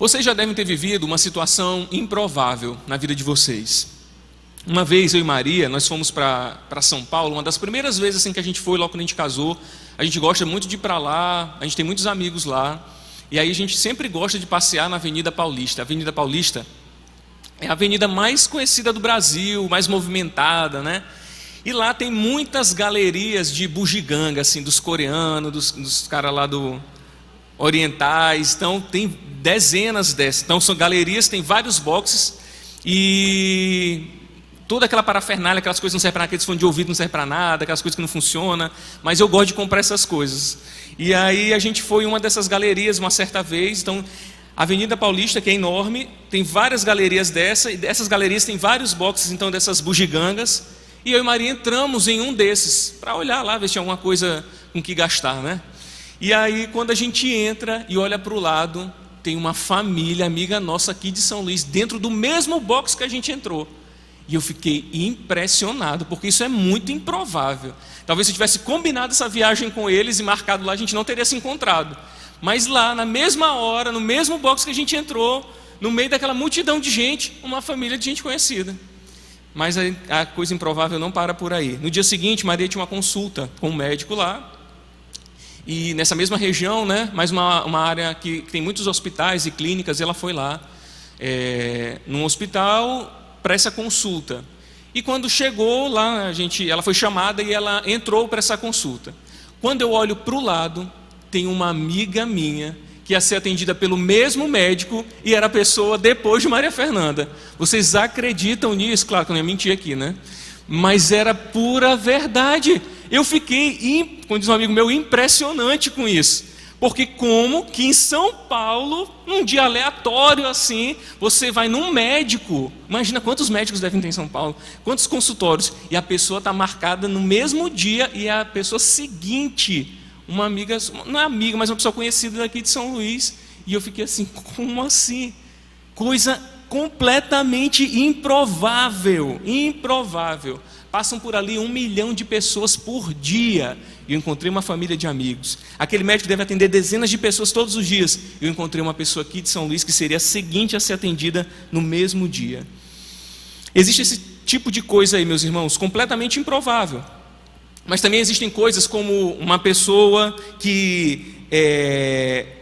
Vocês já devem ter vivido uma situação improvável na vida de vocês. Uma vez eu e Maria, nós fomos para São Paulo, uma das primeiras vezes assim, que a gente foi logo quando a gente casou. A gente gosta muito de ir para lá, a gente tem muitos amigos lá. E aí a gente sempre gosta de passear na Avenida Paulista. A Avenida Paulista é a avenida mais conhecida do Brasil, mais movimentada, né? E lá tem muitas galerias de bugiganga, assim, dos coreanos, dos caras lá do orientais. Então tem dezenas dessas. Então são galerias, tem vários boxes e toda aquela parafernália, aquelas coisas que não servem para nada, aqueles fones de ouvido não servem para nada, aquelas coisas que não funcionam, mas eu gosto de comprar essas coisas. E aí a gente foi em uma dessas galerias uma certa vez. Então a Avenida Paulista, que é enorme, tem várias galerias dessa, e dessas galerias tem vários boxes então dessas bugigangas. E eu e Maria entramos em um desses para olhar lá, ver se tinha alguma coisa com que gastar, né? E aí quando a gente entra e olha para o lado, tem uma família amiga nossa aqui de São Luís dentro do mesmo box que a gente entrou. E eu fiquei impressionado, porque isso é muito improvável. Talvez se eu tivesse combinado essa viagem com eles e marcado lá, a gente não teria se encontrado. Mas lá, na mesma hora, no mesmo box que a gente entrou, no meio daquela multidão de gente, uma família de gente conhecida. Mas a coisa improvável não para por aí. No dia seguinte, Maria tinha uma consulta com um médico lá. E nessa mesma região, né, mais uma área que tem muitos hospitais e clínicas, ela foi lá, num hospital, para essa consulta. E quando chegou lá, ela foi chamada e ela entrou para essa consulta. Quando eu olho para o lado, tem uma amiga minha que ia ser atendida pelo mesmo médico e era a pessoa depois de Maria Fernanda. Vocês acreditam nisso? Claro que eu não ia mentir aqui, né? Mas era pura verdade. Eu fiquei, como diz um amigo meu, impressionante com isso. Porque como que em São Paulo, num dia aleatório assim, você vai num médico, imagina quantos médicos devem ter em São Paulo, quantos consultórios, e a pessoa está marcada no mesmo dia, e a pessoa seguinte, uma amiga, não é amiga, mas uma pessoa conhecida daqui de São Luís, e eu fiquei assim, como assim? Coisa completamente improvável. Passam por ali 1 milhão de pessoas por dia. Eu encontrei uma família de amigos. Aquele médico deve atender dezenas de pessoas todos os dias. Eu encontrei uma pessoa aqui de São Luís que seria a seguinte a ser atendida no mesmo dia. Existe esse tipo de coisa aí, meus irmãos, completamente improvável. Mas também existem coisas como uma pessoa que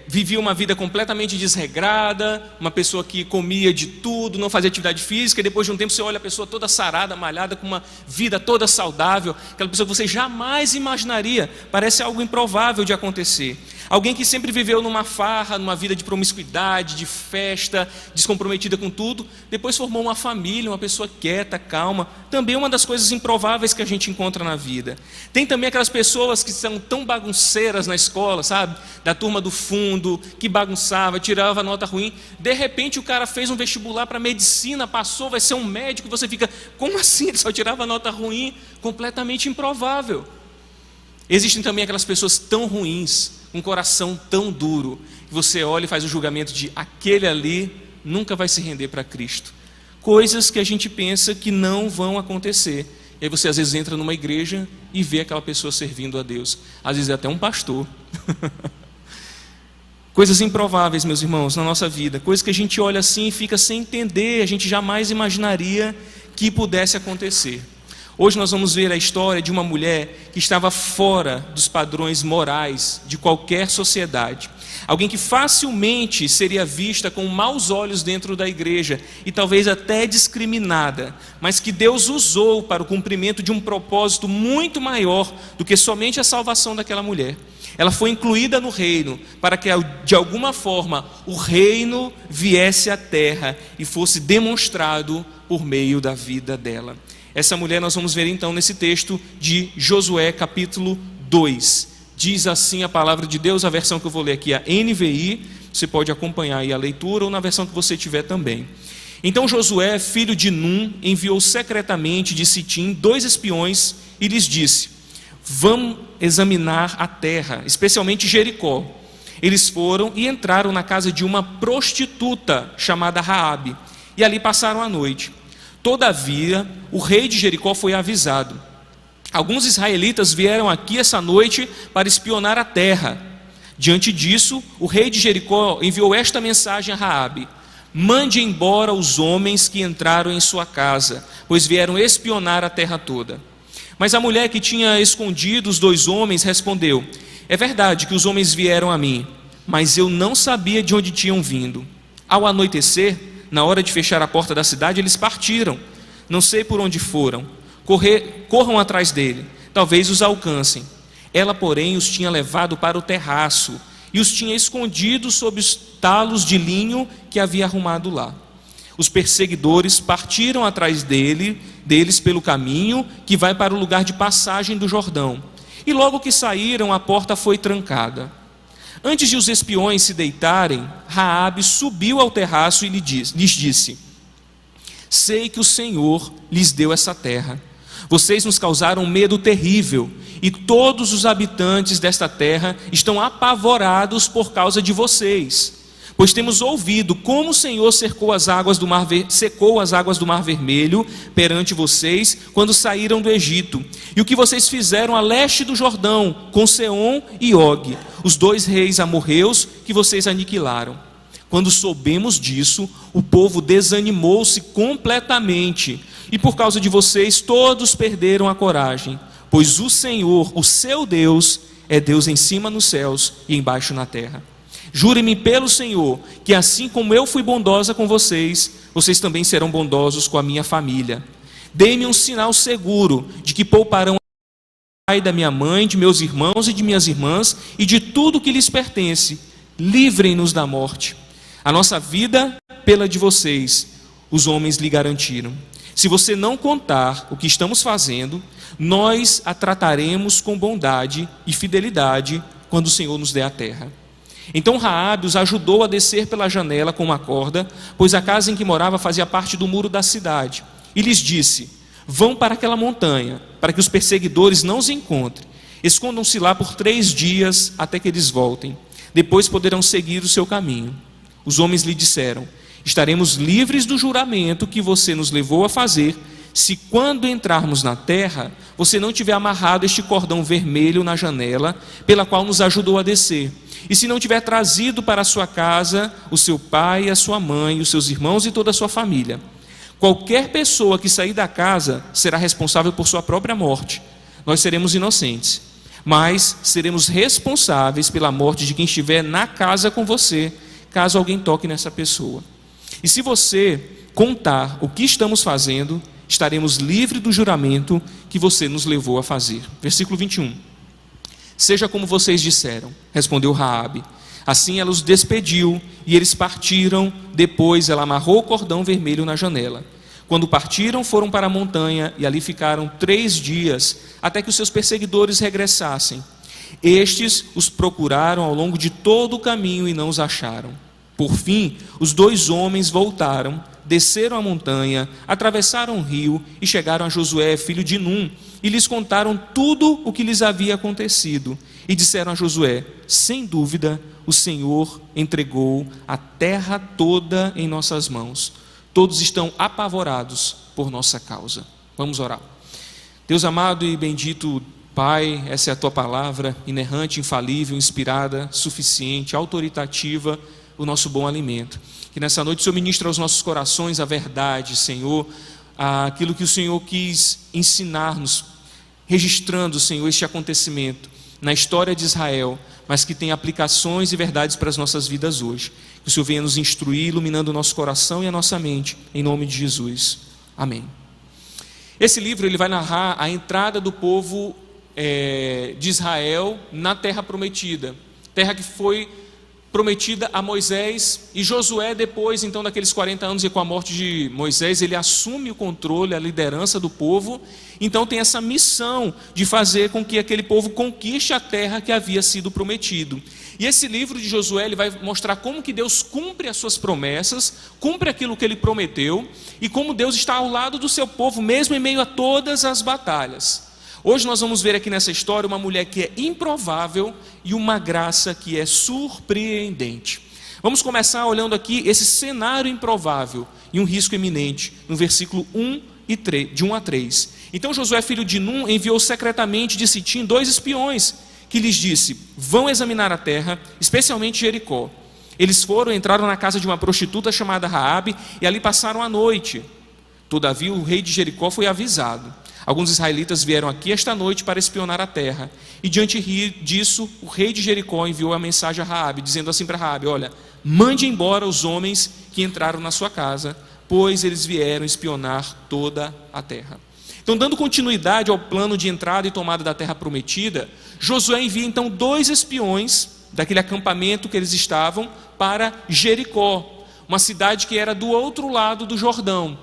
vivia uma vida completamente desregrada, uma pessoa que comia de tudo, não fazia atividade física, e depois de um tempo você olha a pessoa toda sarada, malhada, com uma vida toda saudável, aquela pessoa que você jamais imaginaria, parece algo improvável de acontecer. Alguém que sempre viveu numa farra, numa vida de promiscuidade, de festa, descomprometida com tudo, depois formou uma família, uma pessoa quieta, calma, também uma das coisas improváveis que a gente encontra na vida. Tem também aquelas pessoas que são tão bagunceiras na escola, sabe? Da turma do fundo, que bagunçava, tirava nota ruim. De repente o cara fez um vestibular para medicina, passou, vai ser um médico, e você fica, como assim? Ele só tirava nota ruim? Completamente improvável. Existem também aquelas pessoas tão ruins, com um coração tão duro, que você olha e faz o julgamento de aquele ali nunca vai se render para Cristo. Coisas que a gente pensa que não vão acontecer. E aí você às vezes entra numa igreja e vê aquela pessoa servindo a Deus. Às vezes é até um pastor. Coisas improváveis, meus irmãos, na nossa vida. Coisas que a gente olha assim e fica sem entender. A gente jamais imaginaria que pudesse acontecer. Hoje nós vamos ver a história de uma mulher que estava fora dos padrões morais de qualquer sociedade. Alguém que facilmente seria vista com maus olhos dentro da igreja e talvez até discriminada, mas que Deus usou para o cumprimento de um propósito muito maior do que somente a salvação daquela mulher. Ela foi incluída no reino para que de alguma forma o reino viesse à terra e fosse demonstrado por meio da vida dela. Essa mulher nós vamos ver então nesse texto de Josué capítulo 2. Diz assim a palavra de Deus, a versão que eu vou ler aqui, a NVI, você pode acompanhar aí a leitura ou na versão que você tiver também. Então Josué, filho de Num, enviou secretamente de Sitim 2 espiões e lhes disse: vamos examinar a terra, especialmente Jericó. Eles foram e entraram na casa de uma prostituta chamada Raabe, e ali passaram a noite. Todavia, o rei de Jericó foi avisado: alguns israelitas vieram aqui essa noite para espionar a terra. Diante disso, o rei de Jericó enviou esta mensagem a Raabe: mande embora os homens que entraram em sua casa, pois vieram espionar a terra toda. Mas a mulher que tinha escondido os 2 homens respondeu: é verdade que os homens vieram a mim, mas eu não sabia de onde tinham vindo. Ao anoitecer, na hora de fechar a porta da cidade, eles partiram. Não sei por onde foram. Corram atrás dele, talvez os alcancem. Ela, porém, os tinha levado para o terraço e os tinha escondido sob os talos de linho que havia arrumado lá. Os perseguidores partiram atrás deles pelo caminho que vai para o lugar de passagem do Jordão. E logo que saíram, a porta foi trancada. Antes de os espiões se deitarem, Raabe subiu ao terraço e lhes disse: sei que o Senhor lhes deu essa terra. Vocês nos causaram um medo terrível, e todos os habitantes desta terra estão apavorados por causa de vocês. Pois temos ouvido como o Senhor secou as águas do Mar Vermelho perante vocês quando saíram do Egito, e o que vocês fizeram a leste do Jordão com Seom e Og, os 2 reis amorreus que vocês aniquilaram. Quando soubemos disso, o povo desanimou-se completamente, e por causa de vocês todos perderam a coragem, pois o Senhor, o seu Deus, é Deus em cima nos céus e embaixo na terra. Jurem-me pelo Senhor, que assim como eu fui bondosa com vocês, vocês também serão bondosos com a minha família. Deem-me um sinal seguro de que pouparão a pai da minha mãe, de meus irmãos e de minhas irmãs, e de tudo que lhes pertence. Livrem-nos da morte. A nossa vida pela de vocês, os homens lhe garantiram. Se você não contar o que estamos fazendo, nós a trataremos com bondade e fidelidade quando o Senhor nos der a terra. Então Raabe os ajudou a descer pela janela com uma corda, pois a casa em que morava fazia parte do muro da cidade. E lhes disse: vão para aquela montanha, para que os perseguidores não os encontrem. Escondam-se lá por 3 dias até que eles voltem. Depois poderão seguir o seu caminho. Os homens lhe disseram: estaremos livres do juramento que você nos levou a fazer, se quando entrarmos na terra, você não tiver amarrado este cordão vermelho na janela, pela qual nos ajudou a descer, e se não tiver trazido para a sua casa o seu pai, a sua mãe, os seus irmãos e toda a sua família. Qualquer pessoa que sair da casa será responsável por sua própria morte. Nós seremos inocentes, mas seremos responsáveis pela morte de quem estiver na casa com você, caso alguém toque nessa pessoa. E se você contar o que estamos fazendo, estaremos livres do juramento que você nos levou a fazer. Versículo 21. Seja como vocês disseram, respondeu Raabe. Assim ela os despediu e eles partiram. Depois ela amarrou o cordão vermelho na janela. Quando partiram, foram para a montanha e ali ficaram 3 dias, até que os seus perseguidores regressassem. Estes os procuraram ao longo de todo o caminho e não os acharam. Por fim, os 2 homens voltaram, desceram a montanha, atravessaram o rio e chegaram a Josué, filho de Num, e lhes contaram tudo o que lhes havia acontecido. E disseram a Josué: sem dúvida, o Senhor entregou a terra toda em nossas mãos. Todos estão apavorados por nossa causa. Vamos orar. Deus amado e bendito Pai, essa é a Tua palavra, inerrante, infalível, inspirada, suficiente, autoritativa, o nosso bom alimento. Que nessa noite o Senhor ministre aos nossos corações a verdade, Senhor, aquilo que o Senhor quis ensinar-nos, registrando, Senhor, este acontecimento na história de Israel, mas que tem aplicações e verdades para as nossas vidas hoje. Que o Senhor venha nos instruir, iluminando o nosso coração e a nossa mente, em nome de Jesus. Amém. Esse livro ele vai narrar a entrada do povo de Israel na terra prometida, terra que foi prometida a Moisés, e Josué depois então daqueles 40 anos e com a morte de Moisés, ele assume o controle, a liderança do povo, então tem essa missão de fazer com que aquele povo conquiste a terra que havia sido prometido. E esse livro de Josué ele vai mostrar como que Deus cumpre as suas promessas, cumpre aquilo que ele prometeu, e como Deus está ao lado do seu povo, mesmo em meio a todas as batalhas. Hoje nós vamos ver aqui nessa história uma mulher que é improvável e uma graça que é surpreendente. Vamos começar olhando aqui esse cenário improvável e um risco iminente, no versículo 1 a 3. Então Josué, filho de Num, enviou secretamente de Sitim 2 espiões, que lhes disse: vão examinar a terra, especialmente Jericó. Eles foram, entraram na casa de uma prostituta chamada Raabe e ali passaram a noite. Todavia o rei de Jericó foi avisado. Alguns israelitas vieram aqui esta noite para espionar a terra. E diante disso, o rei de Jericó enviou a mensagem a Raabe, dizendo assim para Raabe: olha, mande embora os homens que entraram na sua casa, pois eles vieram espionar toda a terra. Então, dando continuidade ao plano de entrada e tomada da terra prometida, Josué envia então 2 espiões daquele acampamento que eles estavam para Jericó, uma cidade que era do outro lado do Jordão.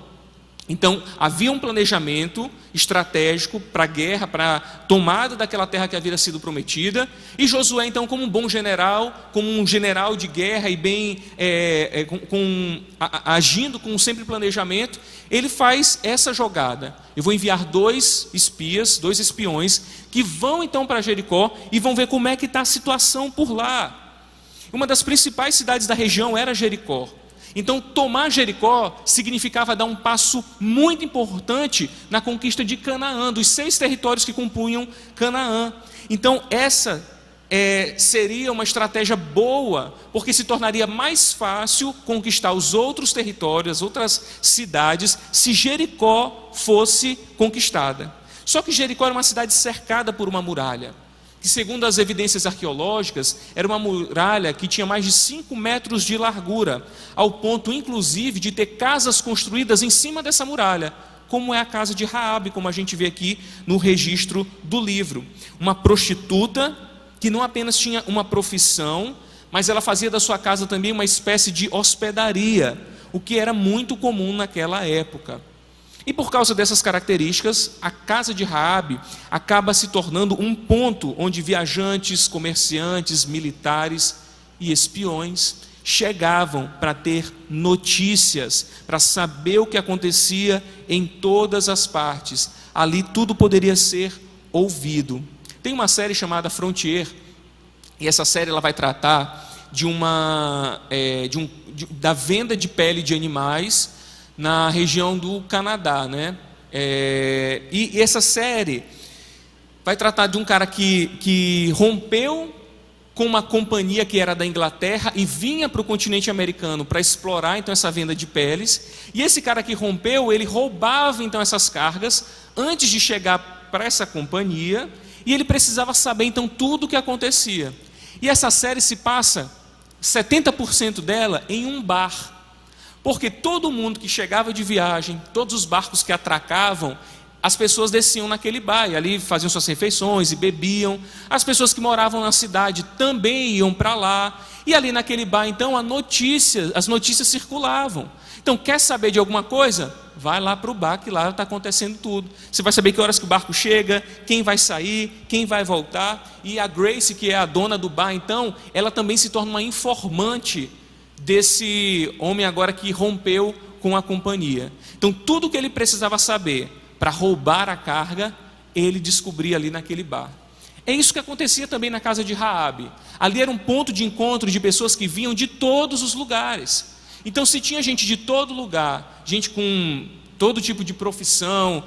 Então, havia um planejamento estratégico para a guerra, para a tomada daquela terra que havia sido prometida, e Josué, então, como um bom general, como um general de guerra e bem agindo com sempre planejamento, ele faz essa jogada. Eu vou enviar 2 espias, 2 espiões, que vão então para Jericó e vão ver como é que está a situação por lá. Uma das principais cidades da região era Jericó. Então, tomar Jericó significava dar um passo muito importante na conquista de Canaã, dos 6 territórios que compunham Canaã. Então, essa seria uma estratégia boa, porque se tornaria mais fácil conquistar os outros territórios, as outras cidades, se Jericó fosse conquistada. Só que Jericó era uma cidade cercada por uma muralha, que, segundo as evidências arqueológicas, era uma muralha que tinha mais de 5 metros de largura, ao ponto, inclusive, de ter casas construídas em cima dessa muralha, como é a casa de Raabe, como a gente vê aqui no registro do livro. Uma prostituta que não apenas tinha uma profissão, mas ela fazia da sua casa também uma espécie de hospedaria, o que era muito comum naquela época. E por causa dessas características, a casa de Raabe acaba se tornando um ponto onde viajantes, comerciantes, militares e espiões chegavam para ter notícias, para saber o que acontecia em todas as partes. Ali tudo poderia ser ouvido. Tem uma série chamada Frontier, e essa série ela vai tratar da venda de pele de animais na região do Canadá, né? E essa série vai tratar de um cara que rompeu com uma companhia que era da Inglaterra e vinha para o continente americano para explorar então essa venda de peles. E esse cara que rompeu, ele roubava então essas cargas antes de chegar para essa companhia, e ele precisava saber então tudo o que acontecia. E essa série se passa 70% dela em um bar. Porque todo mundo que chegava de viagem, todos os barcos que atracavam, as pessoas desciam naquele bar, e ali faziam suas refeições e bebiam. As pessoas que moravam na cidade também iam para lá, e ali naquele bar então as notícias circulavam. Então, quer saber de alguma coisa? Vai lá para o bar, que lá está acontecendo tudo. Você vai saber que horas que o barco chega, quem vai sair, quem vai voltar. E a Grace, que é a dona do bar, então, ela também se torna uma informante desse homem agora que rompeu com a companhia. Então, tudo o que ele precisava saber para roubar a carga, ele descobria ali naquele bar. É isso que acontecia também na casa de Raabe. Ali era um ponto de encontro de pessoas que vinham de todos os lugares. Então, se tinha gente de todo lugar, gente com todo tipo de profissão,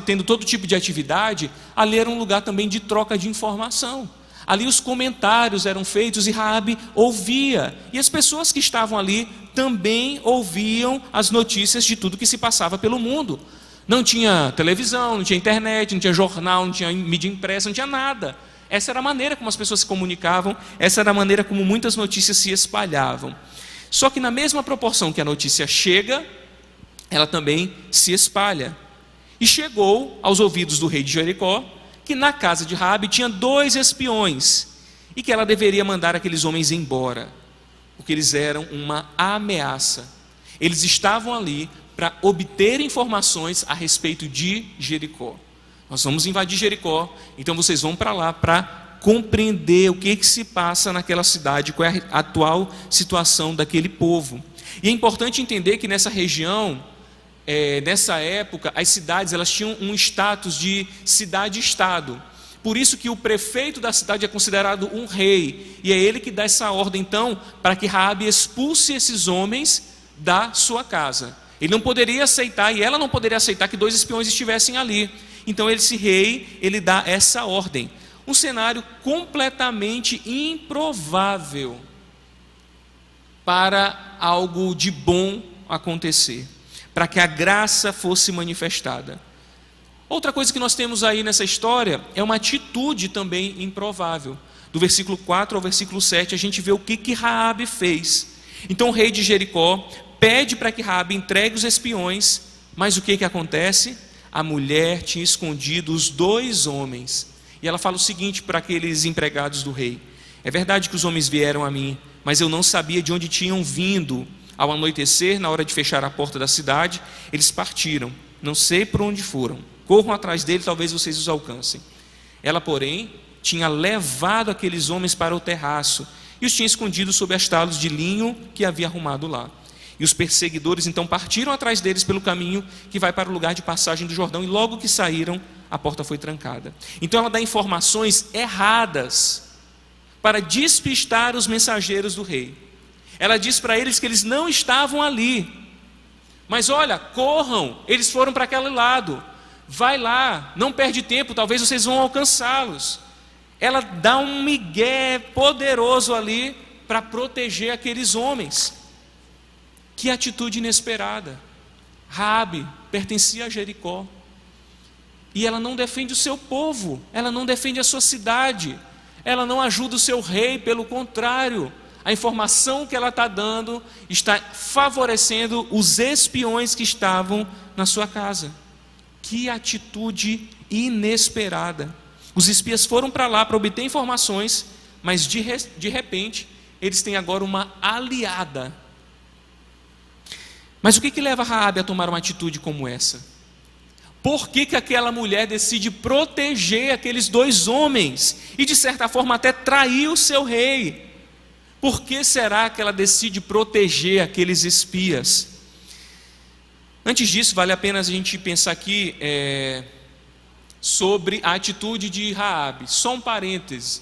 tendo todo tipo de atividade, ali era um lugar também de troca de informação. Ali os comentários eram feitos e Raabe ouvia. E as pessoas que estavam ali também ouviam as notícias de tudo que se passava pelo mundo. Não tinha televisão, não tinha internet, não tinha jornal, não tinha mídia impressa, não tinha nada. Essa era a maneira como as pessoas se comunicavam, essa era a maneira como muitas notícias se espalhavam. Só que na mesma proporção que a notícia chega, ela também se espalha. E chegou aos ouvidos do rei de Jericó que na casa de Raabe tinha 2 espiões e que ela deveria mandar aqueles homens embora, porque eles eram uma ameaça. Eles estavam ali para obter informações a respeito de Jericó. Nós vamos invadir Jericó, então vocês vão para lá para compreender o que se passa naquela cidade, qual é a atual situação daquele povo. E é importante entender que nessa região, nessa época, as cidades elas tinham um status de cidade-estado. Por isso que o prefeito da cidade é considerado um rei, e é ele que dá essa ordem então para que Raabe expulse esses homens da sua casa. Ele não poderia aceitar, e ela não poderia aceitar que 2 espiões estivessem ali. Então esse rei, ele dá essa ordem. Um cenário completamente improvável para algo de bom acontecer, para que a graça fosse manifestada. Outra coisa que nós temos aí nessa história é uma atitude também improvável. Do versículo 4 ao versículo 7, a gente vê o que Raabe fez. Então o rei de Jericó pede para que Raabe entregue os espiões, mas o que acontece? A mulher tinha escondido os 2 homens. E ela fala o seguinte para aqueles empregados do rei: é verdade que os homens vieram a mim, mas eu não sabia de onde tinham vindo. Ao anoitecer, na hora de fechar a porta da cidade, eles partiram. Não sei por onde foram. Corram atrás dele, talvez vocês os alcancem. Ela, porém, tinha levado aqueles homens para o terraço e os tinha escondido sob as talos de linho que havia arrumado lá. E os perseguidores então partiram atrás deles pelo caminho que vai para o lugar de passagem do Jordão, e logo que saíram, a porta foi trancada. Então ela dá informações erradas para despistar os mensageiros do rei. Ela diz para eles que eles não estavam ali. Mas olha, corram, eles foram para aquele lado. Vai lá, não perde tempo, talvez vocês vão alcançá-los. Ela dá um migué poderoso ali para proteger aqueles homens. Que atitude inesperada. Raabe pertencia a Jericó. E ela não defende o seu povo, ela não defende a sua cidade, ela não ajuda o seu rei, pelo contrário, a informação que ela está dando está favorecendo os espiões que estavam na sua casa. Que atitude inesperada. Os espias foram para lá para obter informações, mas de repente eles têm agora uma aliada. Mas o que leva Raabe a tomar uma atitude como essa? Por que aquela mulher decide proteger aqueles 2 homens e de certa forma até trair o seu rei? Por que será que ela decide proteger aqueles espias? Antes disso, vale a pena a gente pensar aqui sobre a atitude de Raabe. Só um parêntese,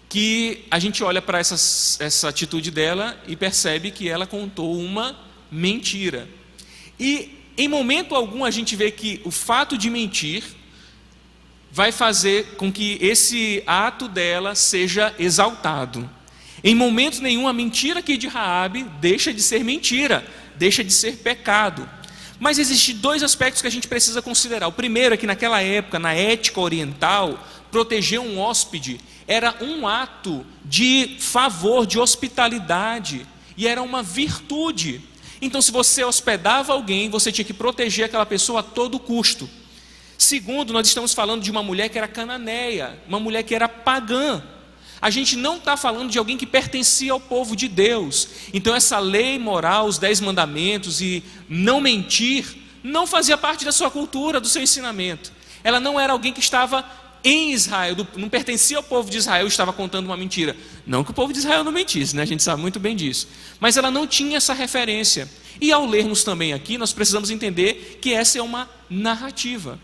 que a gente olha para essa atitude dela e percebe que ela contou uma mentira. E em momento algum a gente vê que o fato de mentir vai fazer com que esse ato dela seja exaltado. Em momento nenhum a mentira aqui de Raabe deixa de ser mentira, deixa de ser pecado. Mas existem 2 aspectos que a gente precisa considerar. O primeiro é que naquela época, na ética oriental, proteger um hóspede era um ato de favor, de hospitalidade, e era uma virtude. Então, se você hospedava alguém, você tinha que proteger aquela pessoa a todo custo. Segundo, nós estamos falando de uma mulher que era cananeia, uma mulher que era pagã. A gente não está falando de alguém que pertencia ao povo de Deus. Então essa lei moral, os 10 mandamentos e não mentir, não fazia parte da sua cultura, do seu ensinamento. Ela não era alguém que estava em Israel, não pertencia ao povo de Israel e estava contando uma mentira. Não que o povo de Israel não mentisse, né? A gente sabe muito bem disso. Mas ela não tinha essa referência. E ao lermos também aqui, nós precisamos entender que essa é uma narrativa.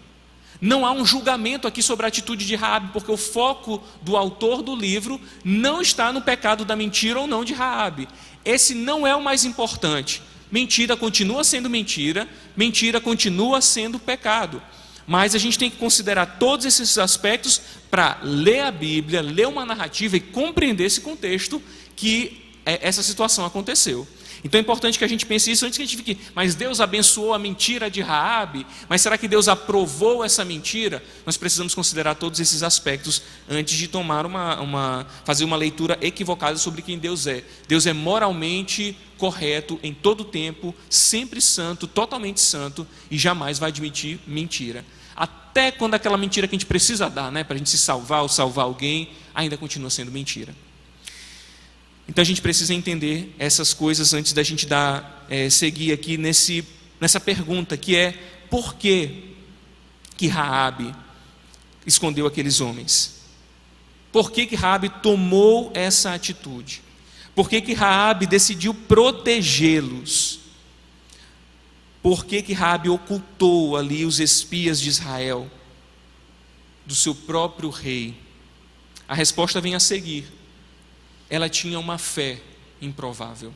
Não há um julgamento aqui sobre a atitude de Raabe, porque o foco do autor do livro não está no pecado da mentira ou não de Raabe. Esse não é o mais importante. Mentira continua sendo mentira, mentira continua sendo pecado. Mas a gente tem que considerar todos esses aspectos para ler a Bíblia, ler uma narrativa e compreender esse contexto que essa situação aconteceu. Então é importante que a gente pense isso antes que a gente fique, mas Deus abençoou a mentira de Raabe, mas será que Deus aprovou essa mentira? Nós precisamos considerar todos esses aspectos antes de tomar fazer uma leitura equivocada sobre quem Deus é. Deus é moralmente correto em todo o tempo, sempre santo, totalmente santo, e jamais vai admitir mentira. Até quando aquela mentira que a gente precisa dar, né, para a gente se salvar ou salvar alguém, ainda continua sendo mentira. Então a gente precisa entender essas coisas antes da gente seguir aqui nessa pergunta, que é: por que Raabe escondeu aqueles homens? Por que Raabe tomou essa atitude? Por que Raabe decidiu protegê-los? Por que Raabe ocultou ali os espias de Israel do seu próprio rei? A resposta vem a seguir. Ela tinha uma fé improvável.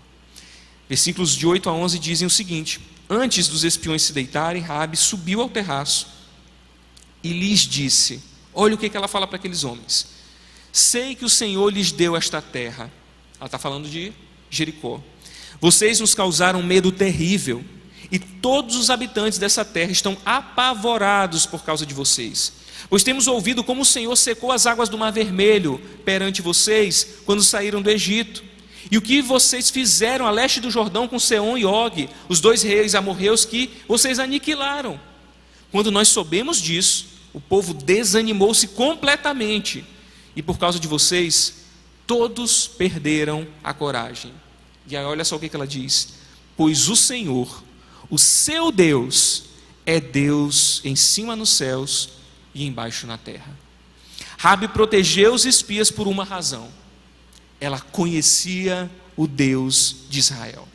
Versículos de 8 a 11 dizem o seguinte: antes dos espiões se deitarem, Raabe subiu ao terraço e lhes disse, olha o que ela fala para aqueles homens: sei que o Senhor lhes deu esta terra. Ela está falando de Jericó. Vocês nos causaram medo terrível, e todos os habitantes dessa terra estão apavorados por causa de vocês. Pois temos ouvido como o Senhor secou as águas do Mar Vermelho perante vocês, quando saíram do Egito. E o que vocês fizeram a leste do Jordão com Seom e Og, os 2 reis amorreus que vocês aniquilaram. Quando nós soubemos disso, o povo desanimou-se completamente. E por causa de vocês, todos perderam a coragem. E aí olha só o que ela diz. Pois o Senhor, o seu Deus, é Deus em cima nos céus e embaixo na terra. Raabe protegeu os espias por uma razão. Ela conhecia o Deus de Israel.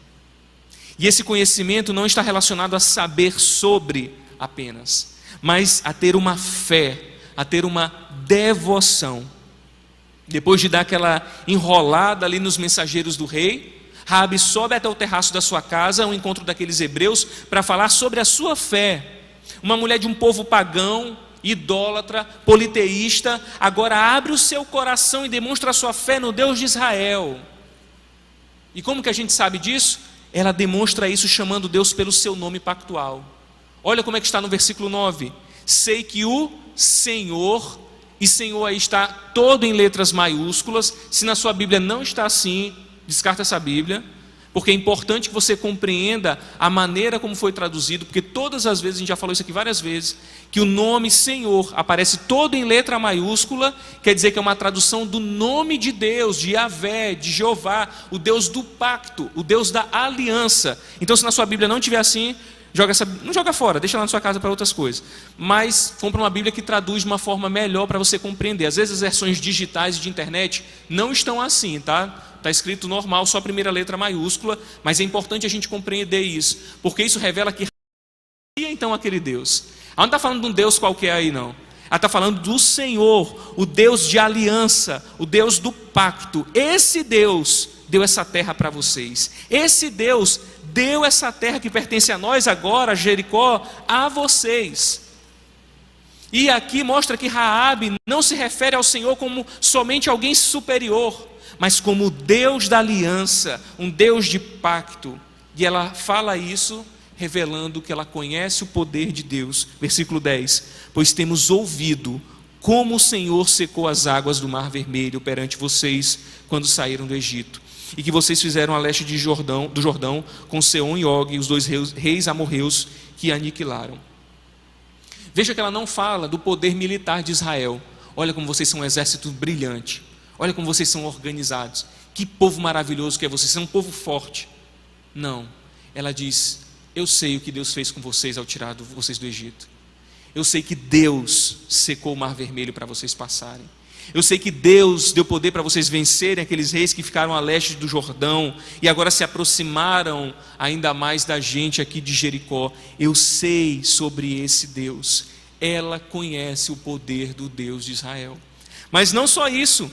E esse conhecimento não está relacionado a saber sobre apenas, mas a ter uma fé, a ter uma devoção. Depois de dar aquela enrolada ali nos mensageiros do rei, Raabe sobe até o terraço da sua casa, ao encontro daqueles hebreus, para falar sobre a sua fé. Uma mulher de um povo pagão, idólatra, politeísta, agora abre o seu coração e demonstra a sua fé no Deus de Israel. E como que a gente sabe disso? Ela demonstra isso chamando Deus pelo seu nome pactual. Olha como é que está no versículo 9. Sei que o Senhor, e Senhor aí está todo em letras maiúsculas. Se na sua Bíblia não está assim, descarta essa Bíblia, porque é importante que você compreenda a maneira como foi traduzido, porque todas as vezes, a gente já falou isso aqui várias vezes, que o nome Senhor aparece todo em letra maiúscula, quer dizer que é uma tradução do nome de Deus, de Yahvé, de Jeová, o Deus do pacto, o Deus da aliança. Então, se na sua Bíblia não tiver assim, não joga fora, deixa lá na sua casa para outras coisas, mas compra uma Bíblia que traduz de uma forma melhor para você compreender. Às vezes as versões digitais de internet não estão assim, tá? Está escrito normal, só a primeira letra maiúscula, mas é importante a gente compreender isso, porque isso revela que então aquele Deus. Ela não está falando de um Deus qualquer aí não, ela está falando do Senhor, o Deus de aliança, o Deus do pacto. Esse Deus deu essa terra para vocês, esse Deus deu essa terra que pertence a nós agora, Jericó, a vocês. E aqui mostra que Raabe não se refere ao Senhor como somente alguém superior, mas como Deus da aliança, um Deus de pacto. E ela fala isso revelando que ela conhece o poder de Deus. Versículo 10: pois temos ouvido como o Senhor secou as águas do Mar Vermelho perante vocês quando saíram do Egito, e que vocês fizeram a leste do Jordão com Seom e Og, os 2 reis amorreus que aniquilaram. Veja que ela não fala do poder militar de Israel. Olha como vocês são um exército brilhante, olha como vocês são organizados, que povo maravilhoso que é vocês, são um povo forte. Não, ela diz: eu sei o que Deus fez com vocês ao tirar vocês do Egito. Eu sei que Deus secou o Mar Vermelho para vocês passarem. Eu sei que Deus deu poder para vocês vencerem aqueles reis que ficaram a leste do Jordão e agora se aproximaram ainda mais da gente aqui de Jericó. Eu sei sobre esse Deus. Ela conhece o poder do Deus de Israel. Mas não só isso.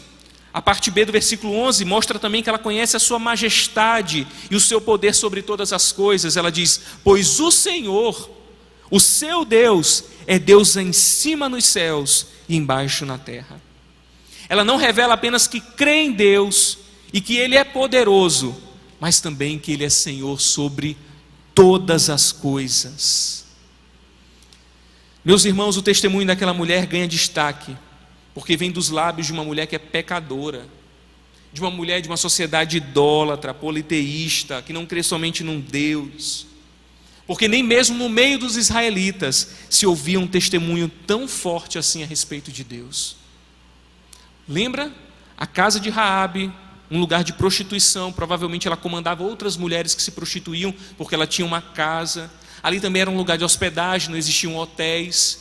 A parte B do versículo 11 mostra também que ela conhece a sua majestade e o seu poder sobre todas as coisas. Ela diz: pois o Senhor, o seu Deus, é Deus em cima nos céus e embaixo na terra. Ela não revela apenas que crê em Deus e que Ele é poderoso, mas também que Ele é Senhor sobre todas as coisas. Meus irmãos, o testemunho daquela mulher ganha destaque, porque vem dos lábios de uma mulher que é pecadora, de uma mulher de uma sociedade idólatra, politeísta, que não crê somente num Deus, porque nem mesmo no meio dos israelitas se ouvia um testemunho tão forte assim a respeito de Deus. Lembra? A casa de Raabe, um lugar de prostituição, provavelmente ela comandava outras mulheres que se prostituíam, porque ela tinha uma casa. Ali também era um lugar de hospedagem, não existiam hotéis.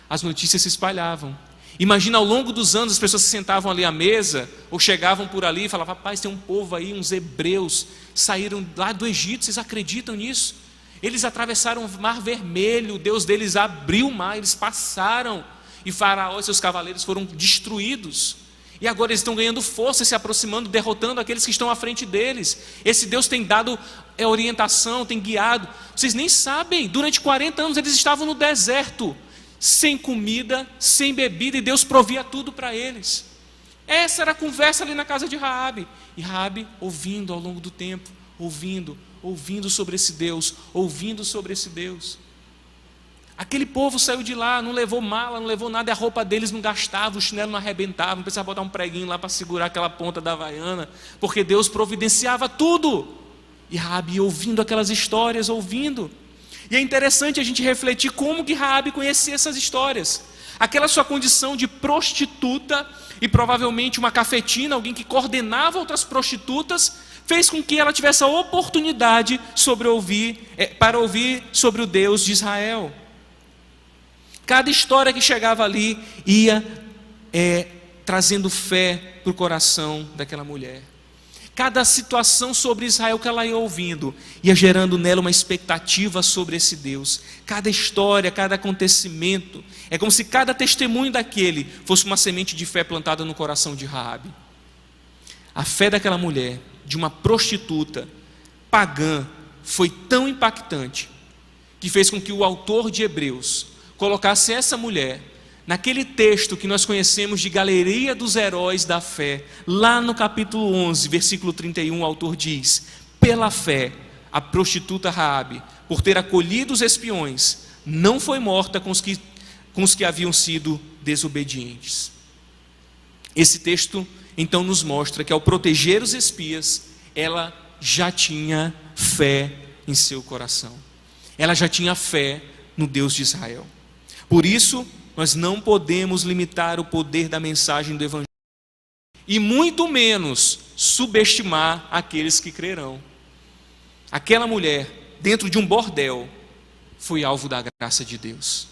As notícias se espalhavam. Imagina, ao longo dos anos, as pessoas se sentavam ali à mesa, ou chegavam por ali e falavam: rapaz, tem um povo aí, uns hebreus, saíram lá do Egito, vocês acreditam nisso? Eles atravessaram o Mar Vermelho, o Deus deles abriu o mar, eles passaram, e Faraó e seus cavaleiros foram destruídos. E agora eles estão ganhando força, se aproximando, derrotando aqueles que estão à frente deles. Esse Deus tem dado orientação, tem guiado. Vocês nem sabem, durante 40 anos eles estavam no deserto, sem comida, sem bebida, e Deus provia tudo para eles. Essa era a conversa ali na casa de Raabe. E Raabe ouvindo ao longo do tempo, ouvindo sobre esse Deus, ouvindo sobre esse Deus. Aquele povo saiu de lá, não levou mala, não levou nada, e a roupa deles não gastava, o chinelo não arrebentava, não precisava botar um preguinho lá para segurar aquela ponta da havaiana, porque Deus providenciava tudo. E Raabe ia ouvindo aquelas histórias, ouvindo. E é interessante a gente refletir como que Raabe conhecia essas histórias. Aquela sua condição de prostituta e provavelmente uma cafetina, alguém que coordenava outras prostitutas, fez com que ela tivesse a oportunidade para ouvir sobre o Deus de Israel. Cada história que chegava ali ia trazendo fé para o coração daquela mulher. Cada situação sobre Israel que ela ia ouvindo, ia gerando nela uma expectativa sobre esse Deus. Cada história, cada acontecimento, é como se cada testemunho daquele fosse uma semente de fé plantada no coração de Raabe. A fé daquela mulher, de uma prostituta pagã, foi tão impactante, que fez com que o autor de Hebreus colocasse essa mulher naquele texto que nós conhecemos de Galeria dos Heróis da Fé. Lá no capítulo 11, versículo 31, o autor diz: pela fé, a prostituta Raabe, por ter acolhido os espiões, não foi morta com os que haviam sido desobedientes. Esse texto então nos mostra que ao proteger os espias, ela já tinha fé em seu coração. Ela já tinha fé no Deus de Israel. Por isso, nós não podemos limitar o poder da mensagem do Evangelho, e muito menos subestimar aqueles que crerão. Aquela mulher, dentro de um bordel, foi alvo da graça de Deus.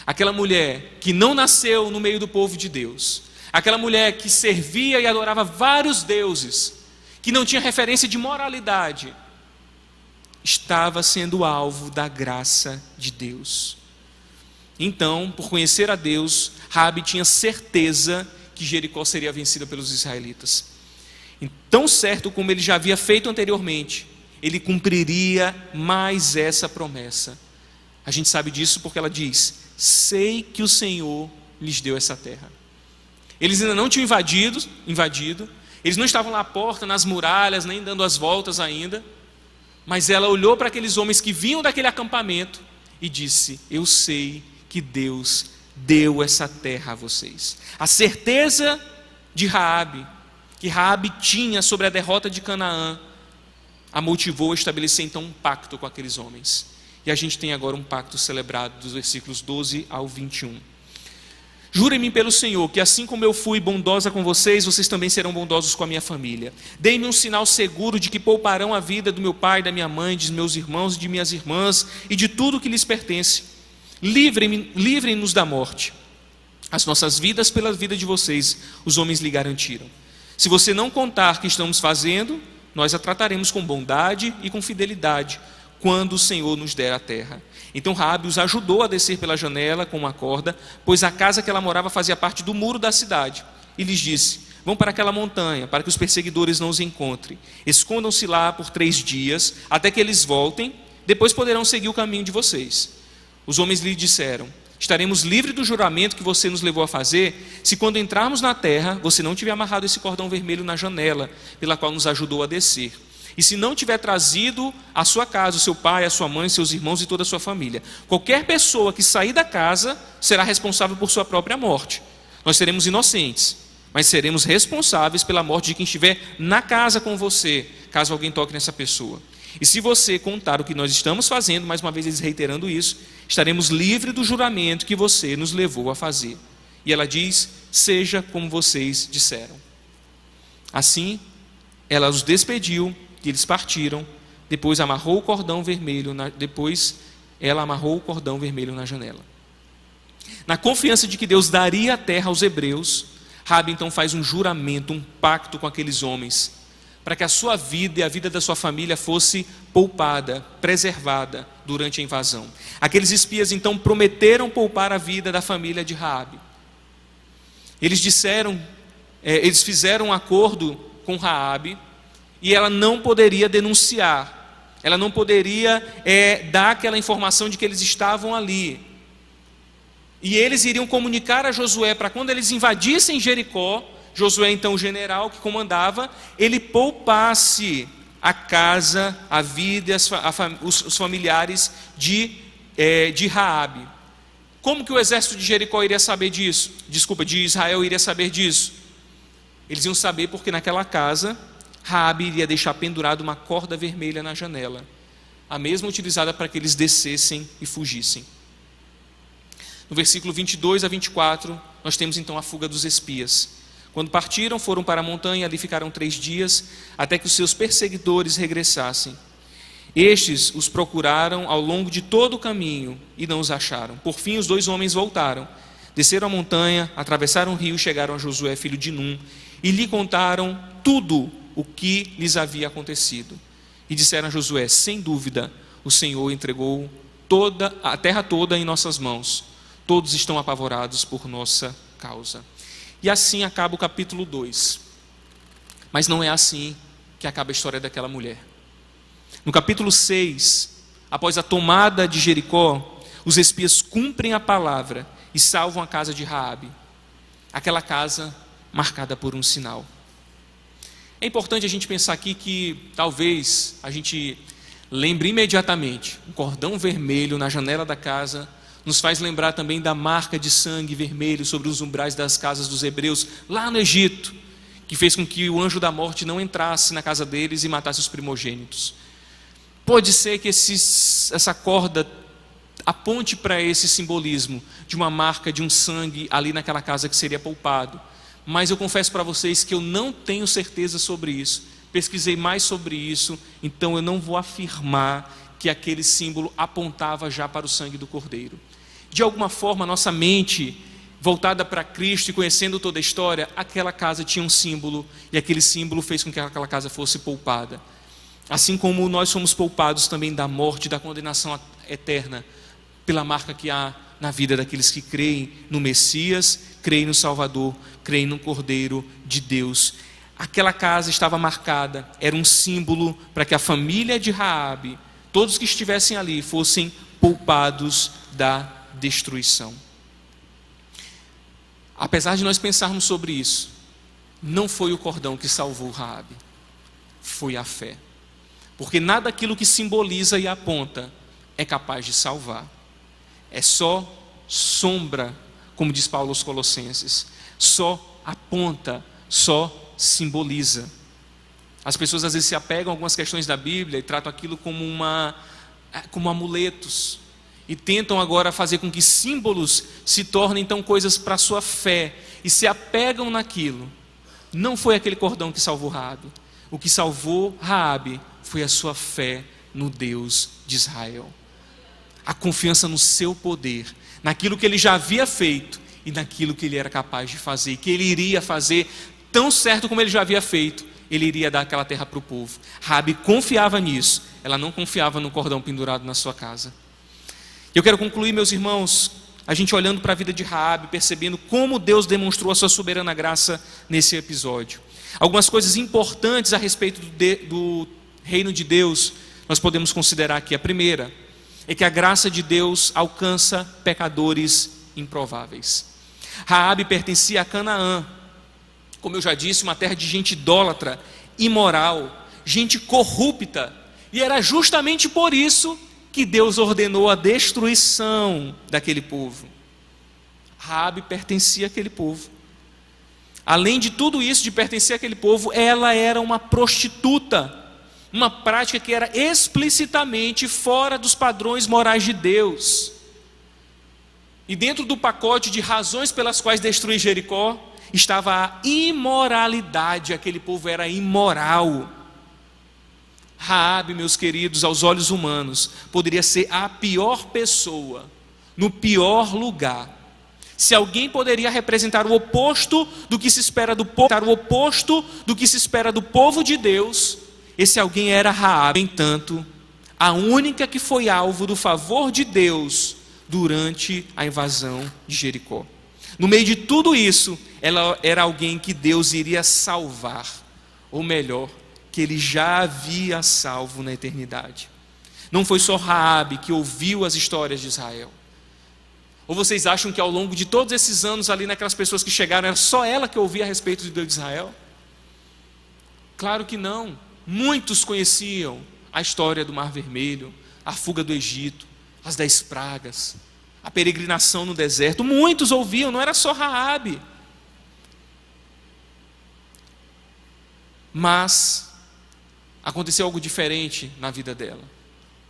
Aquela mulher que não nasceu no meio do povo de Deus, aquela mulher que servia e adorava vários deuses, que não tinha referência de moralidade, estava sendo alvo da graça de Deus. Então, por conhecer a Deus, Raabe tinha certeza que Jericó seria vencida pelos israelitas. Tão certo como ele já havia feito anteriormente, ele cumpriria mais essa promessa. A gente sabe disso porque ela diz: sei que o Senhor lhes deu essa terra. Eles ainda não tinham invadido, eles não estavam lá à porta, nas muralhas, nem dando as voltas ainda, mas ela olhou para aqueles homens que vinham daquele acampamento e disse: eu sei que Deus deu essa terra a vocês. A certeza de Raabe, que Raabe tinha sobre a derrota de Canaã, a motivou a estabelecer então um pacto com aqueles homens. E a gente tem agora um pacto celebrado dos versículos 12 ao 21. Jurem-me pelo Senhor, que assim como eu fui bondosa com vocês, vocês também serão bondosos com a minha família. Deem-me um sinal seguro de que pouparão a vida do meu pai, da minha mãe, de meus irmãos e de minhas irmãs, e de tudo que lhes pertence. Livrem-nos da morte. As nossas vidas pela vida de vocês, os homens lhe garantiram. Se você não contar o que estamos fazendo, nós a trataremos com bondade e com fidelidade, quando o Senhor nos der a terra. Então Raabe os ajudou a descer pela janela com uma corda, pois a casa que ela morava fazia parte do muro da cidade. E lhes disse: vão para aquela montanha, para que os perseguidores não os encontrem. Escondam-se lá por 3 dias, até que eles voltem, depois poderão seguir o caminho de vocês. Os homens lhe disseram: estaremos livres do juramento que você nos levou a fazer, se quando entrarmos na terra, você não tiver amarrado esse cordão vermelho na janela, pela qual nos ajudou a descer. E se não tiver trazido à sua casa o seu pai, a sua mãe, seus irmãos e toda a sua família. Qualquer pessoa que sair da casa será responsável por sua própria morte. Nós seremos inocentes, mas seremos responsáveis pela morte de quem estiver na casa com você, caso alguém toque nessa pessoa. E se você contar o que nós estamos fazendo, mais uma vez eles reiterando isso, estaremos livres do juramento que você nos levou a fazer. E ela diz: seja como vocês disseram. Assim, ela os despediu e eles partiram. Depois ela amarrou o cordão vermelho na janela. Na confiança de que Deus daria a terra aos hebreus, Raabe então faz um juramento, um pacto com aqueles homens, para que a sua vida e a vida da sua família fosse poupada, preservada durante a invasão. Aqueles espias então prometeram poupar a vida da família de Raabe. Eles fizeram um acordo com Raabe, e ela não poderia denunciar, ela não poderia dar aquela informação de que eles estavam ali. E eles iriam comunicar a Josué para quando eles invadissem Jericó, Josué, então o general que comandava, ele poupasse a casa, a vida e os familiares de Raabe. Como que o exército de Jericó iria saber disso? De Israel iria saber disso? Eles iam saber porque naquela casa, Raabe iria deixar pendurada uma corda vermelha na janela, a mesma utilizada para que eles descessem e fugissem. No versículo 22 a 24, nós temos então a fuga dos espias. Quando partiram, foram para a montanha, ali ficaram 3 dias, até que os seus perseguidores regressassem. Estes os procuraram ao longo de todo o caminho e não os acharam. Por fim, os 2 homens voltaram, desceram a montanha, atravessaram o rio e chegaram a Josué, filho de Num, e lhe contaram tudo o que lhes havia acontecido. E disseram a Josué: sem dúvida, o Senhor entregou a terra toda em nossas mãos. Todos estão apavorados por nossa causa. E assim acaba o capítulo 2. Mas não é assim que acaba a história daquela mulher. No capítulo 6, após a tomada de Jericó, os espias cumprem a palavra e salvam a casa de Raabe, aquela casa marcada por um sinal. É importante a gente pensar aqui que talvez a gente lembre imediatamente um cordão vermelho na janela da casa, nos faz lembrar também da marca de sangue vermelho sobre os umbrais das casas dos hebreus lá no Egito, que fez com que o anjo da morte não entrasse na casa deles e matasse os primogênitos. Pode ser que essa corda aponte para esse simbolismo de uma marca de um sangue ali naquela casa que seria poupado, mas eu confesso para vocês que eu não tenho certeza sobre isso. Pesquisei mais sobre isso, então eu não vou afirmar que aquele símbolo apontava já para o sangue do Cordeiro. De alguma forma, nossa mente voltada para Cristo e conhecendo toda a história, aquela casa tinha um símbolo, e aquele símbolo fez com que aquela casa fosse poupada. Assim como nós somos poupados também da morte, da condenação eterna, pela marca que há na vida daqueles que creem no Messias, creem no Salvador, creem no Cordeiro de Deus. Aquela casa estava marcada, era um símbolo para que a família de Raabe, todos que estivessem ali, fossem poupados da destruição. Apesar de nós pensarmos sobre isso, não foi o cordão que salvou Raabe, foi a fé. Porque nada daquilo que simboliza e aponta é capaz de salvar. É só sombra, como diz Paulo aos Colossenses, só aponta, só simboliza. As pessoas às vezes se apegam a algumas questões da Bíblia e tratam aquilo como amuletos, e tentam agora fazer com que símbolos se tornem então coisas para a sua fé, e se apegam naquilo. Não foi aquele cordão que salvou Raabe. O que salvou Raabe foi a sua fé no Deus de Israel, a confiança no seu poder, naquilo que ele já havia feito e naquilo que ele era capaz de fazer, que ele iria fazer tão certo como ele já havia feito. Ele iria dar aquela terra para o povo. Raabe confiava nisso, ela não confiava no cordão pendurado na sua casa. Eu quero concluir, meus irmãos, a gente olhando para a vida de Raabe, percebendo como Deus demonstrou a sua soberana graça nesse episódio. Algumas coisas importantes a respeito do reino de Deus, nós podemos considerar aqui. A primeira é que a graça de Deus alcança pecadores improváveis. Raabe pertencia a Canaã, como eu já disse, uma terra de gente idólatra, imoral, gente corrupta, e era justamente por isso que Deus ordenou a destruição daquele povo. Raabe pertencia àquele povo. Além de tudo isso, de pertencer àquele povo, ela era uma prostituta, uma prática que era explicitamente fora dos padrões morais de Deus. E dentro do pacote de razões pelas quais destruir Jericó, estava a imoralidade. Aquele povo era imoral. Raabe, meus queridos, aos olhos humanos, poderia ser a pior pessoa, no pior lugar. Se alguém poderia representar o oposto do que se espera do povo de Deus, esse alguém era Raabe. No entanto, a única que foi alvo do favor de Deus durante a invasão de Jericó. No meio de tudo isso, ela era alguém que Deus iria salvar, ou melhor, que ele já havia salvo na eternidade. Não foi só Raabe que ouviu as histórias de Israel. Ou vocês acham que ao longo de todos esses anos ali naquelas pessoas que chegaram, era só ela que ouvia a respeito do Deus de Israel? Claro que não. Muitos conheciam a história do Mar Vermelho, a fuga do Egito, as 10 pragas, a peregrinação no deserto. Muitos ouviam, não era só Raabe. Mas aconteceu algo diferente na vida dela.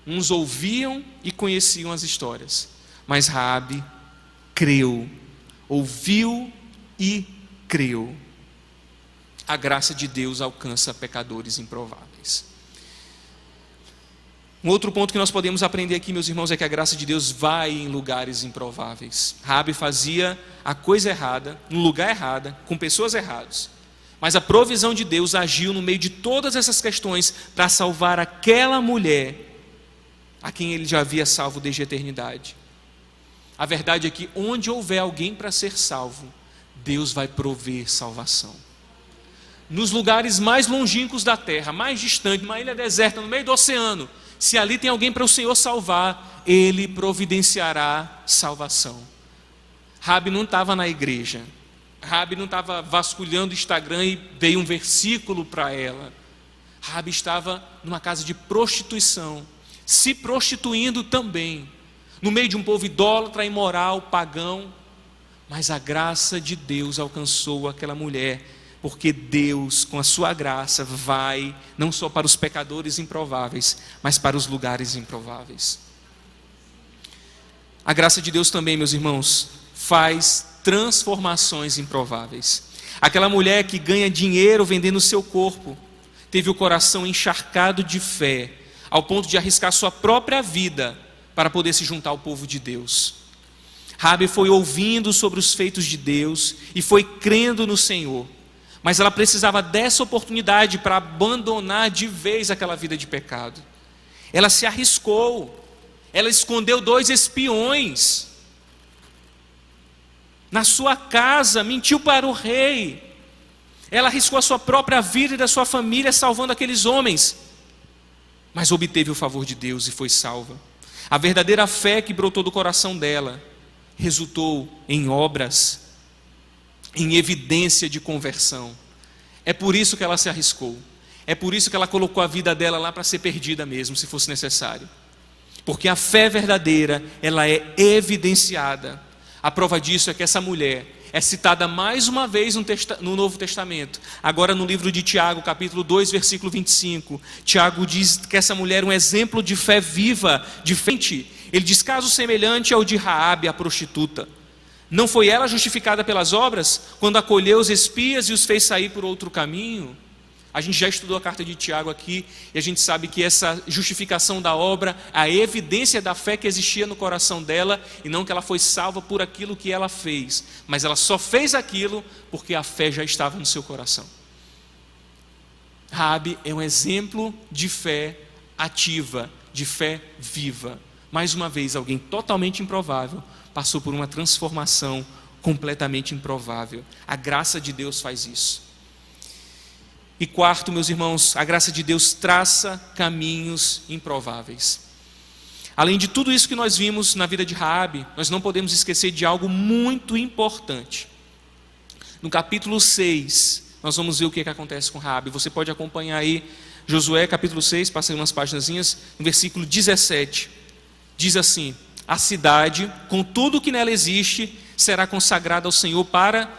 Uns ouviam e conheciam as histórias, mas Raabe creu, ouviu e creu. A graça de Deus alcança pecadores improváveis. Um outro ponto que nós podemos aprender aqui, meus irmãos, é que a graça de Deus vai em lugares improváveis. Raabe fazia a coisa errada, no lugar errado, com pessoas erradas. Mas a provisão de Deus agiu no meio de todas essas questões para salvar aquela mulher a quem ele já havia salvo desde a eternidade. A verdade é que onde houver alguém para ser salvo, Deus vai prover salvação. Nos lugares mais longínquos da terra, mais distantes, numa ilha deserta, no meio do oceano, se ali tem alguém para o Senhor salvar, Ele providenciará salvação. Raabe não estava na igreja, Raabe não estava vasculhando o Instagram e veio um versículo para ela. Raabe estava numa casa de prostituição, se prostituindo também, no meio de um povo idólatra, imoral, pagão. Mas a graça de Deus alcançou aquela mulher, porque Deus, com a sua graça, vai não só para os pecadores improváveis, mas para os lugares improváveis. A graça de Deus também, meus irmãos, faz transformações improváveis. Aquela mulher que ganha dinheiro vendendo o seu corpo, teve o coração encharcado de fé, ao ponto de arriscar sua própria vida para poder se juntar ao povo de Deus. Raabe foi ouvindo sobre os feitos de Deus e foi crendo no Senhor, mas ela precisava dessa oportunidade para abandonar de vez aquela vida de pecado. Ela se arriscou, ela escondeu 2 espiões na sua casa, mentiu para o rei. Ela arriscou a sua própria vida e da sua família, salvando aqueles homens, mas obteve o favor de Deus e foi salva. A verdadeira fé que brotou do coração dela resultou em obras, em evidência de conversão. É por isso que ela se arriscou. É por isso que ela colocou a vida dela lá para ser perdida mesmo, se fosse necessário. Porque a fé verdadeira, ela é evidenciada. A prova disso é que essa mulher é citada mais uma vez no Novo Testamento. Agora no livro de Tiago, capítulo 2, versículo 25. Tiago diz que essa mulher é um exemplo de fé viva, diferente. Ele diz: caso semelhante ao de Raabe, a prostituta. Não foi ela justificada pelas obras, quando acolheu os espias e os fez sair por outro caminho? A gente já estudou a carta de Tiago aqui, e a gente sabe que essa justificação da obra, a evidência da fé que existia no coração dela, e não que ela foi salva por aquilo que ela fez, mas ela só fez aquilo porque a fé já estava no seu coração. Raabe é um exemplo de fé ativa, de fé viva. Mais uma vez, alguém totalmente improvável passou por uma transformação completamente improvável. A graça de Deus faz isso. E quarto, meus irmãos, a graça de Deus traça caminhos improváveis. Além de tudo isso que nós vimos na vida de Raabe, nós não podemos esquecer de algo muito importante. No capítulo 6, nós vamos ver o que acontece com Raabe. Você pode acompanhar aí Josué capítulo 6, passei umas páginazinhas, no versículo 17. Diz assim: a cidade, com tudo o que nela existe, será consagrada ao Senhor para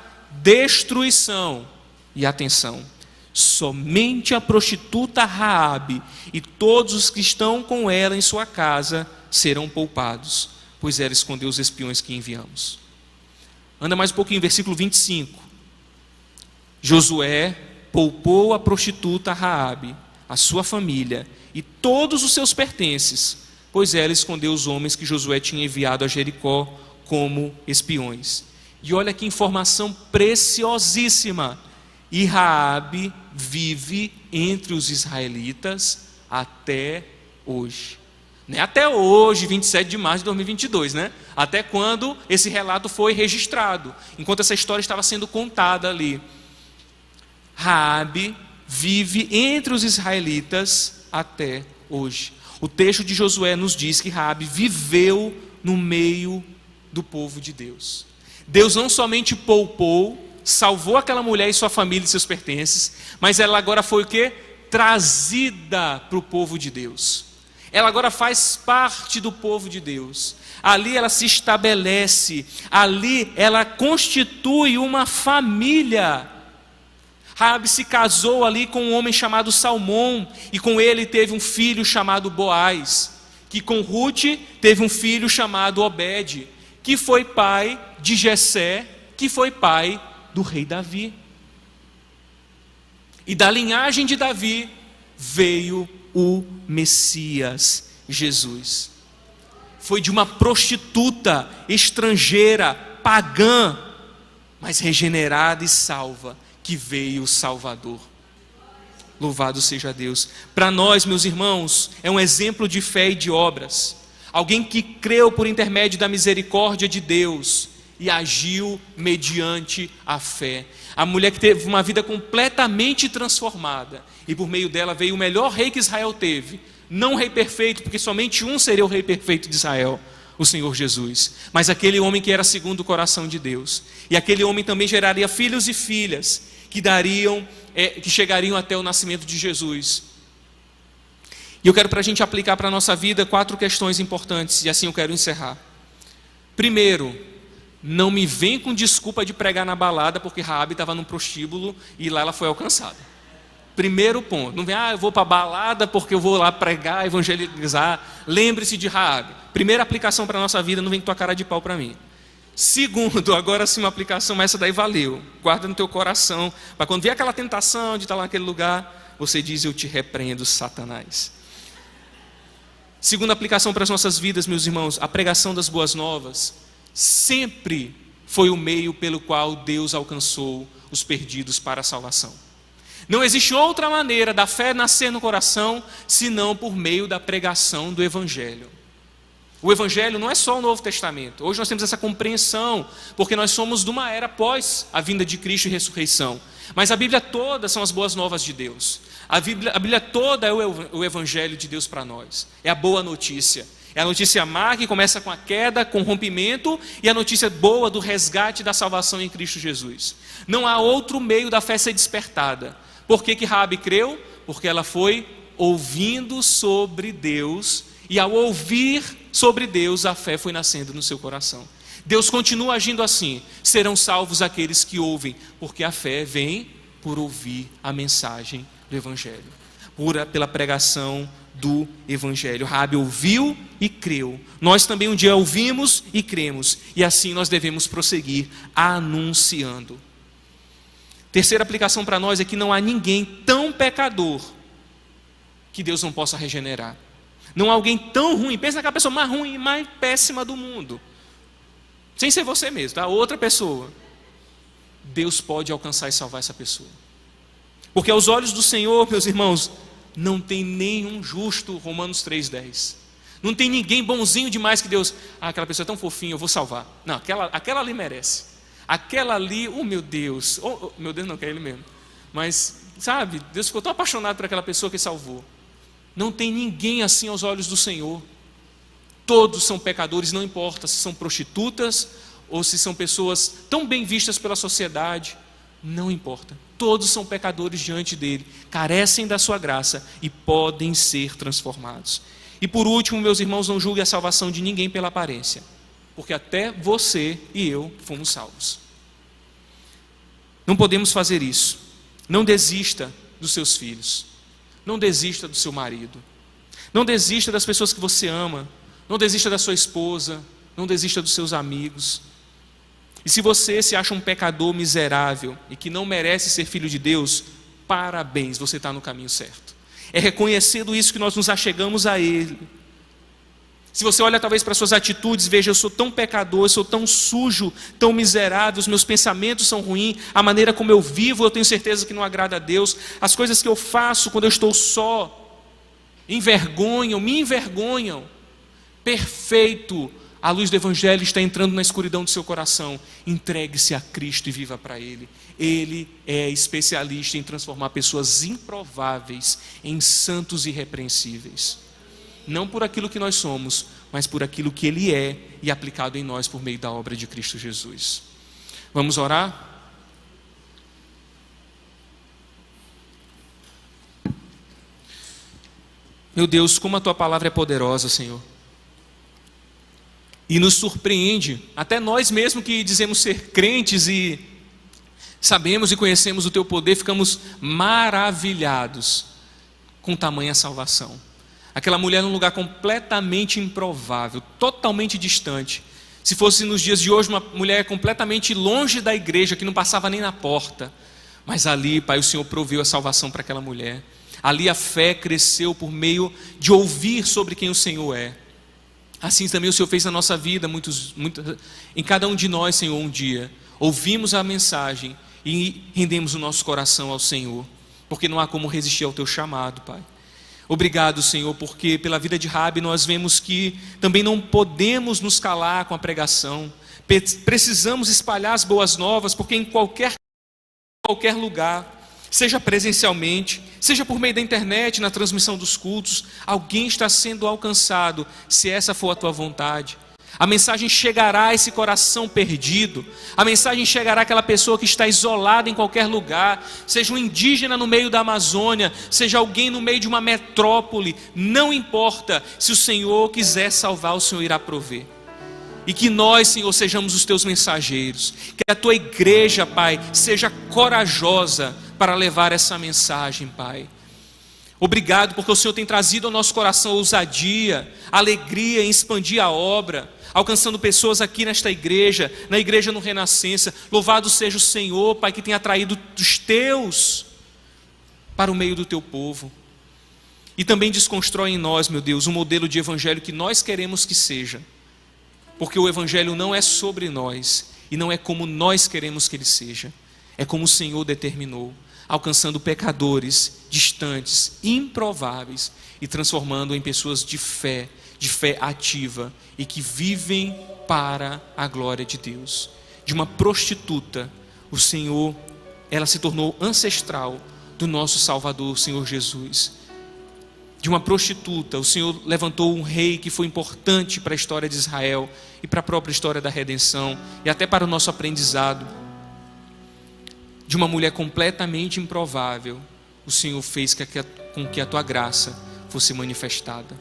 destruição. E atenção, somente a prostituta Raabe e todos os que estão com ela em sua casa serão poupados, pois ela escondeu os espiões que enviamos. Anda mais um pouquinho, versículo 25. Josué poupou a prostituta Raabe, a sua família e todos os seus pertences, pois ela escondeu os homens que Josué tinha enviado a Jericó como espiões. E olha que informação preciosíssima. E Raabe vive entre os israelitas até hoje. Não é até hoje, 27 de março de 2022, né? Até quando esse relato foi registrado, enquanto essa história estava sendo contada ali. Raabe vive entre os israelitas até hoje. O texto de Josué nos diz que Raabe viveu no meio do povo de Deus. Deus não somente poupou, salvou aquela mulher e sua família e seus pertences, mas ela agora foi o quê? Trazida para o povo de Deus. Ela agora faz parte do povo de Deus. Ali ela se estabelece, ali ela constitui uma família. Raabe se casou ali com um homem chamado Salmão, e com ele teve um filho chamado Boaz, que com Ruth teve um filho chamado Obed, que foi pai de Jessé, que foi pai do rei Davi. E da linhagem de Davi veio o Messias, Jesus. Foi de uma prostituta estrangeira, pagã, mas regenerada e salva, que veio o Salvador. Louvado seja Deus. Para nós, meus irmãos, é um exemplo de fé e de obras. Alguém que creu por intermédio da misericórdia de Deus e agiu mediante a fé. A mulher que teve uma vida completamente transformada, e por meio dela veio o melhor rei que Israel teve. Não um rei perfeito, porque somente um seria o rei perfeito de Israel, o Senhor Jesus. Mas aquele homem que era segundo o coração de Deus. E aquele homem também geraria filhos e filhas que chegariam até o nascimento de Jesus. E eu quero, para a gente aplicar para a nossa vida, 4 questões importantes, e assim eu quero encerrar. Primeiro, não me vem com desculpa de pregar na balada, porque Raabe estava num prostíbulo e lá ela foi alcançada. Primeiro ponto, não vem, eu vou para a balada porque eu vou lá pregar, evangelizar. Lembre-se de Raabe. Primeira aplicação para a nossa vida, não vem com tua cara de pau para mim. Segundo, agora sim uma aplicação, mas essa daí valeu. Guarda no teu coração, para quando vier aquela tentação de estar lá naquele lugar, você diz, eu te repreendo, Satanás. Segunda aplicação para as nossas vidas, meus irmãos, a pregação das boas novas sempre foi o meio pelo qual Deus alcançou os perdidos para a salvação. Não existe outra maneira da fé nascer no coração, senão por meio da pregação do Evangelho. O Evangelho não é só o Novo Testamento. Hoje nós temos essa compreensão, porque nós somos de uma era após a vinda de Cristo e ressurreição. Mas a Bíblia toda são as boas novas de Deus. A Bíblia toda é o Evangelho de Deus para nós. É a boa notícia. É a notícia má que começa com a queda, com o rompimento, e a notícia boa do resgate da salvação em Cristo Jesus. Não há outro meio da fé ser despertada. Por que Raabe creu? Porque ela foi ouvindo sobre Deus, e ao ouvir sobre Deus, a fé foi nascendo no seu coração. Deus continua agindo assim: serão salvos aqueles que ouvem, porque a fé vem por ouvir a mensagem do Evangelho, pela pregação do Evangelho. Raabe ouviu e creu. Nós também um dia ouvimos e cremos, e assim nós devemos prosseguir anunciando. Terceira aplicação para nós é que não há ninguém tão pecador que Deus não possa regenerar. Não há alguém tão ruim, pensa naquela pessoa mais ruim e mais péssima do mundo, sem ser você mesmo, tá? Outra pessoa. Deus pode alcançar e salvar essa pessoa. Porque aos olhos do Senhor, meus irmãos, não tem nenhum justo, Romanos 3,10. Não tem ninguém bonzinho demais que Deus, aquela pessoa é tão fofinha, eu vou salvar. Não, aquela ali merece. Aquela ali, meu Deus, meu Deus não, que é Ele mesmo. Mas, sabe, Deus ficou tão apaixonado por aquela pessoa que salvou. Não tem ninguém assim aos olhos do Senhor. Todos são pecadores, não importa se são prostitutas ou se são pessoas tão bem vistas pela sociedade, não importa. Todos são pecadores diante dele, carecem da sua graça e podem ser transformados. E por último, meus irmãos, não julgue a salvação de ninguém pela aparência, porque até você e eu fomos salvos. Não podemos fazer isso. Não desista dos seus filhos. Não desista do seu marido. Não desista das pessoas que você ama. Não desista da sua esposa. Não desista dos seus amigos. E se você se acha um pecador miserável e que não merece ser filho de Deus, parabéns, você está no caminho certo. É reconhecendo isso que nós nos achegamos a Ele. Se você olha talvez para suas atitudes, veja, eu sou tão pecador, eu sou tão sujo, tão miserável, os meus pensamentos são ruins, a maneira como eu vivo, eu tenho certeza que não agrada a Deus, as coisas que eu faço quando eu estou só, me envergonham. Perfeito, a luz do Evangelho está entrando na escuridão do seu coração. Entregue-se a Cristo e viva para Ele. Ele é especialista em transformar pessoas improváveis em santos irrepreensíveis. Não por aquilo que nós somos, mas por aquilo que Ele é e aplicado em nós por meio da obra de Cristo Jesus. Vamos orar? Meu Deus, como a Tua palavra é poderosa, Senhor. E nos surpreende, até nós mesmos que dizemos ser crentes e sabemos e conhecemos o Teu poder, ficamos maravilhados com tamanha salvação. Aquela mulher num lugar completamente improvável, totalmente distante. Se fosse nos dias de hoje uma mulher completamente longe da igreja, que não passava nem na porta. Mas ali, Pai, o Senhor proveu a salvação para aquela mulher. Ali a fé cresceu por meio de ouvir sobre quem o Senhor é. Assim também o Senhor fez na nossa vida, em cada um de nós, Senhor, um dia. Ouvimos a mensagem e rendemos o nosso coração ao Senhor. Porque não há como resistir ao Teu chamado, Pai. Obrigado, Senhor, porque pela vida de Raabe nós vemos que também não podemos nos calar com a pregação. Precisamos espalhar as boas novas, porque em qualquer lugar, seja presencialmente, seja por meio da internet, na transmissão dos cultos, alguém está sendo alcançado, se essa for a Tua vontade. A mensagem chegará a esse coração perdido, a mensagem chegará àquela pessoa que está isolada em qualquer lugar, seja um indígena no meio da Amazônia, seja alguém no meio de uma metrópole, não importa, se o Senhor quiser salvar, o Senhor irá prover. E que nós, Senhor, sejamos os Teus mensageiros, que a Tua igreja, Pai, seja corajosa para levar essa mensagem, Pai. Obrigado porque o Senhor tem trazido ao nosso coração ousadia, alegria em expandir a obra, alcançando pessoas aqui nesta igreja, na igreja no Renascença. Louvado seja o Senhor, Pai, que tem atraído os Teus para o meio do Teu povo. E também desconstrói em nós, meu Deus, um modelo de evangelho que nós queremos que seja. Porque o evangelho não é sobre nós e não é como nós queremos que ele seja. É como o Senhor determinou, alcançando pecadores distantes, improváveis e transformando em pessoas de fé ativa e que vivem para a glória de Deus. De uma prostituta, o Senhor, ela se tornou ancestral do nosso Salvador, o Senhor Jesus. De uma prostituta, o Senhor levantou um rei que foi importante para a história de Israel e para a própria história da redenção e até para o nosso aprendizado. De uma mulher completamente improvável, o Senhor fez com que a Tua graça fosse manifestada.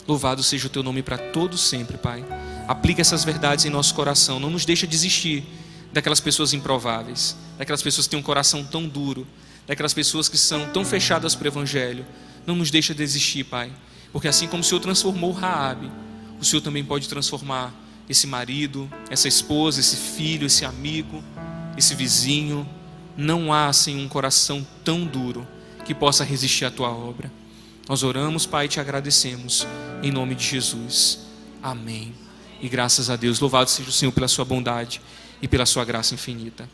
Louvado seja o Teu nome para todo sempre, Pai. Aplica essas verdades em nosso coração. Não nos deixa desistir daquelas pessoas improváveis, daquelas pessoas que têm um coração tão duro, daquelas pessoas que são tão fechadas para o Evangelho. Não nos deixa desistir, Pai. Porque assim como o Senhor transformou Raabe, o Senhor também pode transformar esse marido, essa esposa, esse filho, esse amigo, esse vizinho. Não há assim um coração tão duro que possa resistir à Tua obra. Nós oramos, Pai, e Te agradecemos em nome de Jesus. Amém. E graças a Deus, louvado seja o Senhor pela Sua bondade e pela Sua graça infinita.